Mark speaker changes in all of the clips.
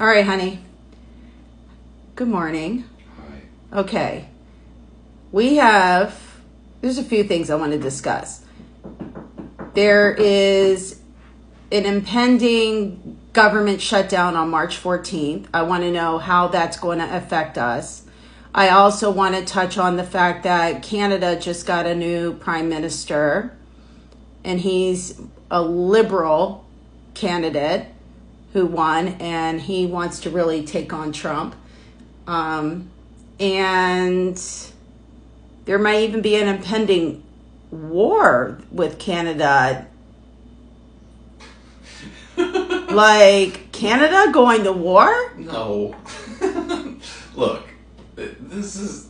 Speaker 1: All right, honey. Good morning.
Speaker 2: Hi.
Speaker 1: Okay. There's a few things I want to discuss. There is an impending government shutdown on March 14th. I want to know how that's going to affect us. I also want to touch on the fact that Canada just got a new prime minister, and he's a liberal candidate who won, and he wants to really take on Trump. And there might even be an impending war with Canada. Like, Canada going to war?
Speaker 2: No. Look, this is...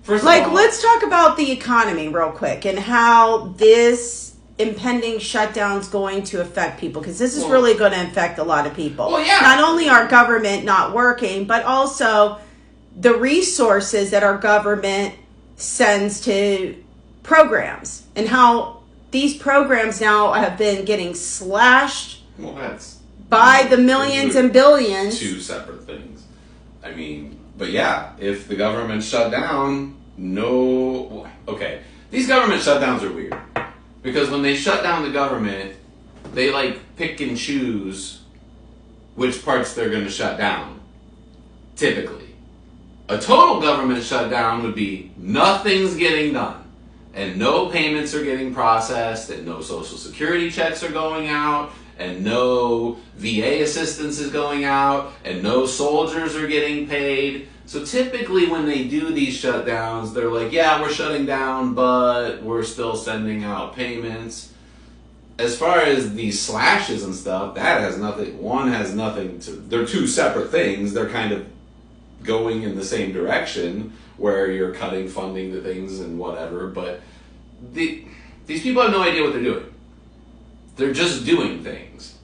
Speaker 2: First of
Speaker 1: Like,
Speaker 2: all...
Speaker 1: let's talk about the economy real quick and how this impending shutdown's going to affect people, because this is really going to affect a lot of people.
Speaker 2: Well, yeah.
Speaker 1: Not only our government not working, but also the resources that our government sends to programs, and how these programs now have been getting slashed by the millions and billions.
Speaker 2: Two separate things. I mean, but yeah, if the government shut down, okay. These government shutdowns are weird. Because when they shut down the government, they pick and choose which parts they're going to shut down. Typically. A total government shutdown would be nothing's getting done. And no payments are getting processed, and no social security checks are going out, and no VA assistance is going out, and no soldiers are getting paid. So typically when they do these shutdowns, they're like, yeah, we're shutting down, but we're still sending out payments. As far as these slashes and stuff, that has nothing to, they're two separate things. They're kind of going in the same direction where you're cutting funding to things and whatever, but these people have no idea what they're doing. They're just doing things.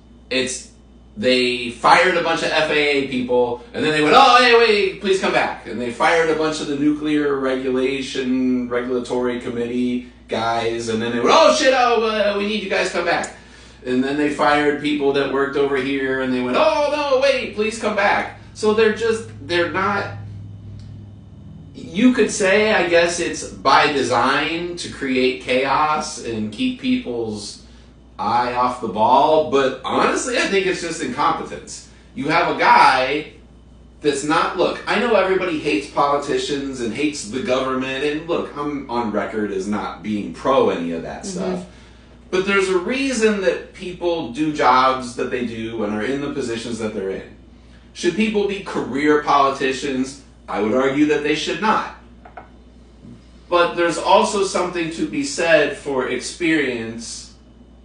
Speaker 2: They fired a bunch of FAA people, and then they went, oh, hey, wait, please come back. And they fired a bunch of the nuclear regulatory committee guys, and then they went, oh, shit, we need you guys to come back. And then they fired people that worked over here, and they went, oh, no, wait, please come back. So they're not, you could say, I guess it's by design to create chaos and keep people's eye off the ball, but honestly, I think it's just incompetence. You have a guy that's not, look, I know everybody hates politicians and hates the government, and look, I'm on record as not being pro any of that stuff, but there's a reason that people do jobs that they do and are in the positions that they're in. Should people be career politicians? I would argue that they should not. But there's also something to be said for experience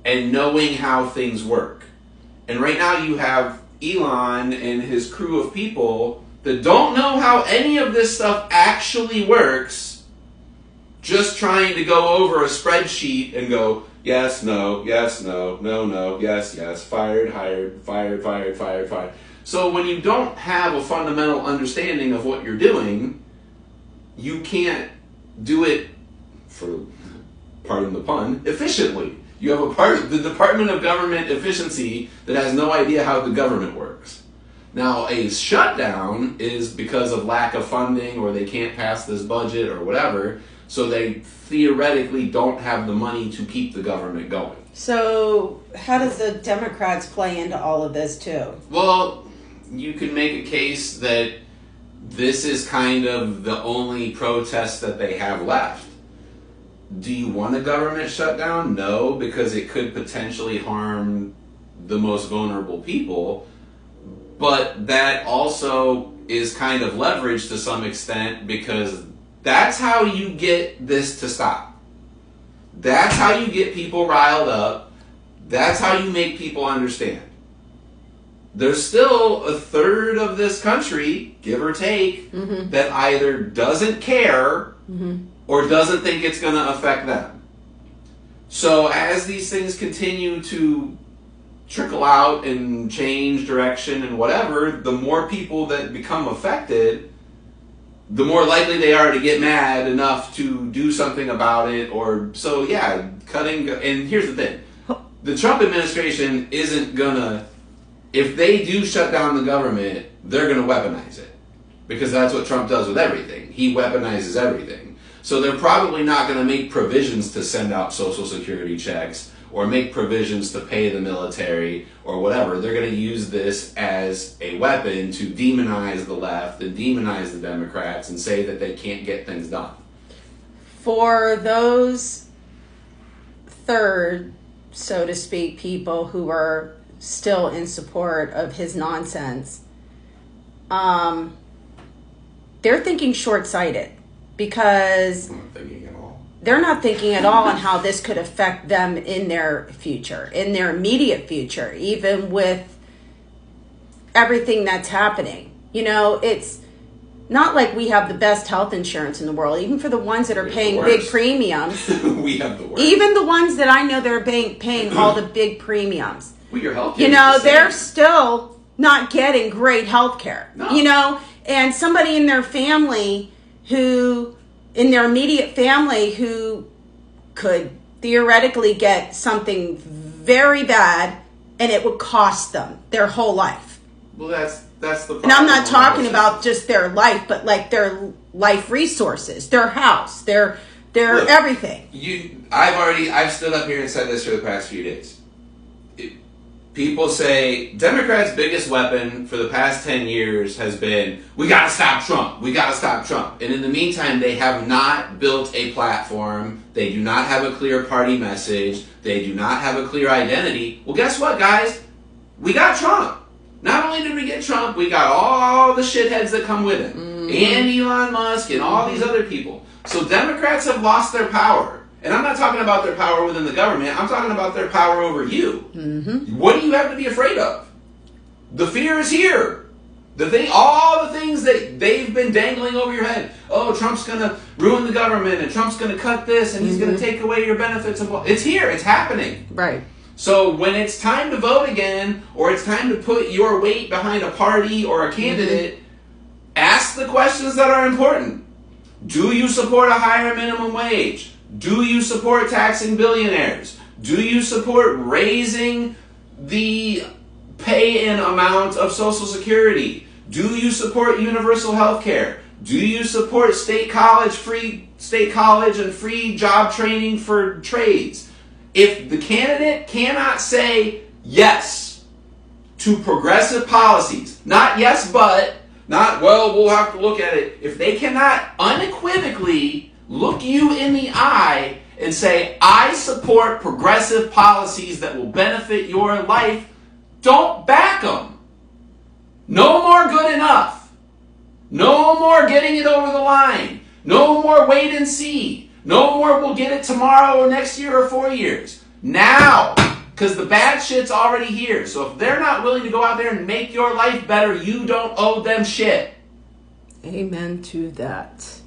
Speaker 2: and knowing how things work. And right now you have Elon and his crew of people that don't know how any of this stuff actually works, just trying to go over a spreadsheet and go, yes, no, yes, no, no, no, yes, yes, fired, hired, fired, fired, fired, fired. So when you don't have a fundamental understanding of what you're doing, you can't do it, for pardon the pun, efficiently. You have the Department of Government Efficiency that has no idea how the government works. Now, a shutdown is because of lack of funding, or they can't pass this budget or whatever, so they theoretically don't have the money to keep the government going.
Speaker 1: So how does the Democrats play into all of this too?
Speaker 2: Well, you can make a case that this is kind of the only protest that they have left. Do you want a government shutdown? No, because it could potentially harm the most vulnerable people. But that also is kind of leveraged to some extent, because that's how you get this to stop. That's how you get people riled up. That's how you make people understand. There's still a third of this country, give or take, that either doesn't care or doesn't think it's going to affect them. So as these things continue to trickle out and change direction and whatever, the more people that become affected, the more likely they are to get mad enough to do something about it. Or so, yeah, cutting. And here's the thing: the Trump administration isn't gonna if they do shut down the government, they're going to weaponize it. Because that's what Trump does with everything. He weaponizes everything. So they're probably not going to make provisions to send out Social Security checks or make provisions to pay the military or whatever. They're going to use this as a weapon to demonize the left and demonize the Democrats and say that they can't get things done.
Speaker 1: For those third, so to speak, people who are still in support of his nonsense, they're thinking short-sighted because
Speaker 2: I'm not thinking at all.
Speaker 1: They're not thinking at all on how this could affect them in their future, in their immediate future, even with everything that's happening. You know, it's not like we have the best health insurance in the world, even for the ones that are paying big premiums.
Speaker 2: We have the worst.
Speaker 1: Even the ones that I know that are paying all the big premiums.
Speaker 2: Well, your health
Speaker 1: care, you know, they're still not getting great health care.
Speaker 2: No.
Speaker 1: You know, and somebody in their family who, in their immediate family, who could theoretically get something very bad and it would cost them their whole life.
Speaker 2: Well, that's the problem.
Speaker 1: And I'm not talking about just their life, but like their life resources, their house, their
Speaker 2: Look,
Speaker 1: everything.
Speaker 2: I've stood up here and said this for the past few days. People say Democrats' biggest weapon for the past 10 years has been, we got to stop Trump. We got to stop Trump. And in the meantime, they have not built a platform. They do not have a clear party message. They do not have a clear identity. Well, guess what, guys? We got Trump. Not only did we get Trump, we got all the shitheads that come with him. And Elon Musk and all these other people. So Democrats have lost their power. And I'm not talking about their power within the government. I'm talking about their power over you. Mm-hmm. What do you have to be afraid of? The fear is here. All the things that they've been dangling over your head. Oh, Trump's going to ruin the government, and Trump's going to cut this, and he's going to take away your benefits. It's here. It's happening.
Speaker 1: Right.
Speaker 2: So when it's time to vote again, or it's time to put your weight behind a party or a candidate, ask the questions that are important. Do you support a higher minimum wage? Do you support taxing billionaires? Do you support raising the pay and amount of Social Security? Do you support universal health care? Do you support state college and free job training for trades? If the candidate cannot say yes to progressive policies, not yes but, not well, we'll have to look at it. If they cannot unequivocally look you in the eye and say, I support progressive policies that will benefit your life, don't back them. No more good enough. No more getting it over the line. No more wait and see. No more we'll get it tomorrow or next year or 4 years. Now, because the bad shit's already here. So if they're not willing to go out there and make your life better, you don't owe them shit.
Speaker 1: Amen to that.